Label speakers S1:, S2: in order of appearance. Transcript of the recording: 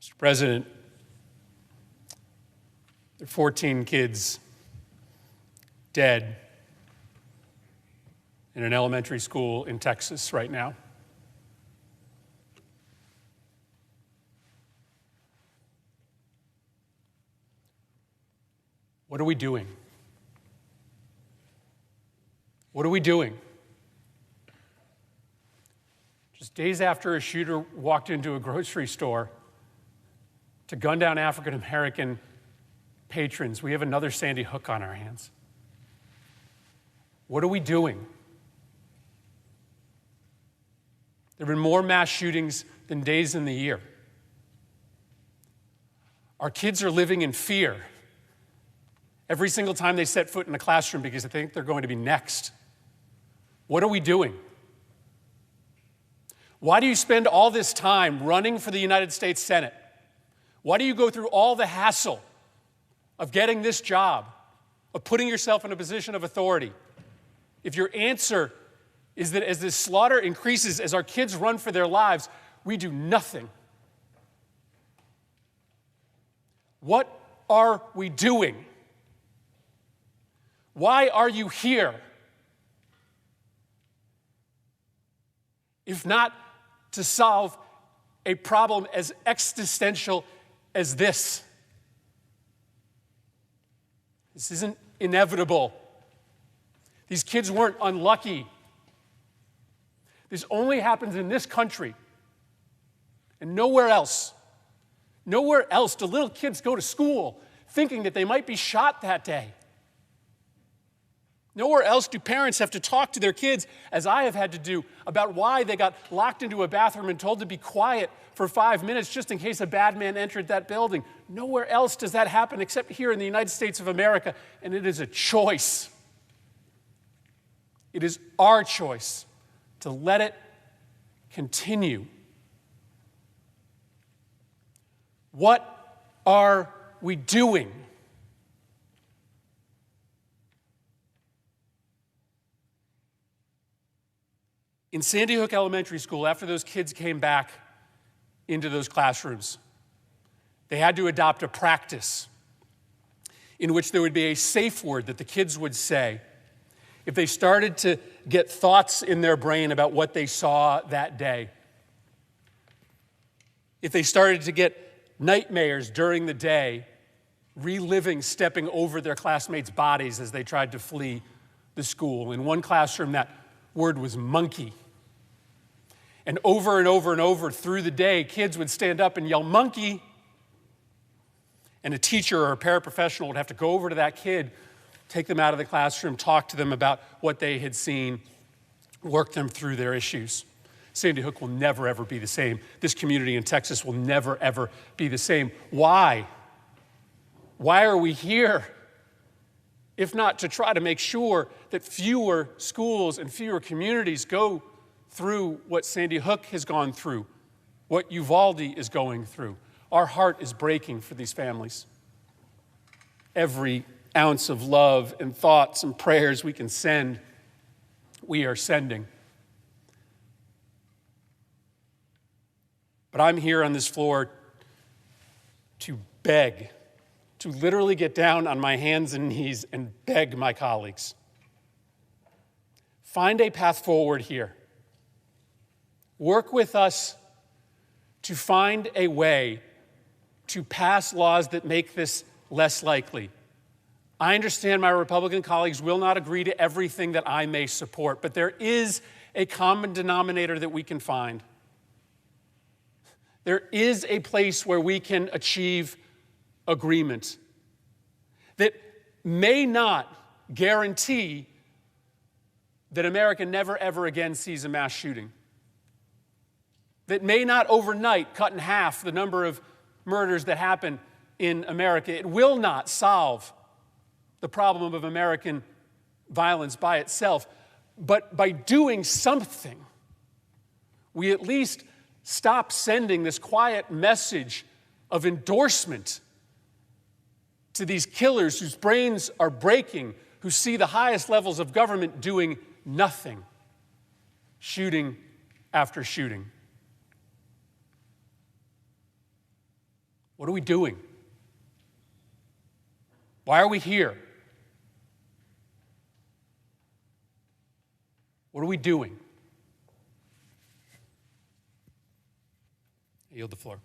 S1: Mr. President, there are 14 kids dead in an elementary school in Texas right now. What are we doing? What are we doing? Just days after a shooter walked into a grocery store to gun down African American patrons, we have another Sandy Hook on our hands. What are we doing? There have been more mass shootings than days in the year. Our kids are living in fear every single time they set foot in a classroom because they think they're going to be next. What are we doing? Why do you spend all this time running for the United States Senate? Why do you go through all the hassle of getting this job, of putting yourself in a position of authority, if your answer is that as this slaughter increases, as our kids run for their lives, we do nothing? What are we doing? Why are you here? If not to solve a problem as existential as this. This isn't inevitable. These kids weren't unlucky. This only happens in this country and nowhere else. Nowhere else do little kids go to school thinking that they might be shot that day. Nowhere else do parents have to talk to their kids, as I have had to do, about why they got locked into a bathroom and told to be quiet for 5 minutes just in case a bad man entered that building. Nowhere else does that happen except here in the United States of America, and it is a choice. It is our choice to let it continue. What are we doing? In Sandy Hook Elementary School, after those kids came back into those classrooms, they had to adopt a practice in which there would be a safe word that the kids would say if they started to get thoughts in their brain about what they saw that day. If they started to get nightmares during the day, reliving stepping over their classmates' bodies as they tried to flee the school. In one classroom, that word was monkey. And over and over and over through the day, kids would stand up and yell, "Monkey!" And a teacher or a paraprofessional would have to go over to that kid, take them out of the classroom, talk to them about what they had seen, work them through their issues. Sandy Hook will never, ever be the same. This community in Texas will never, ever be the same. Why? Why are we here? If not to try to make sure that fewer schools and fewer communities go through what Sandy Hook has gone through, what Uvalde is going through. Our heart is breaking for these families. Every ounce of love and thoughts and prayers we can send, we are sending. But I'm here on this floor to beg, to literally get down on my hands and knees and beg my colleagues. Find a path forward here. Work with us to find a way to pass laws that make this less likely. I understand my Republican colleagues will not agree to everything that I may support, but there is a common denominator that we can find. There is a place where we can achieve agreement that may not guarantee that America never, ever again sees a mass shooting, that may not overnight cut in half the number of murders that happen in America. It will not solve the problem of American violence by itself, but by doing something, we at least stop sending this quiet message of endorsement to these killers whose brains are breaking, who see the highest levels of government doing nothing, shooting after shooting. What are we doing? Why are we here? What are we doing? I yield the floor.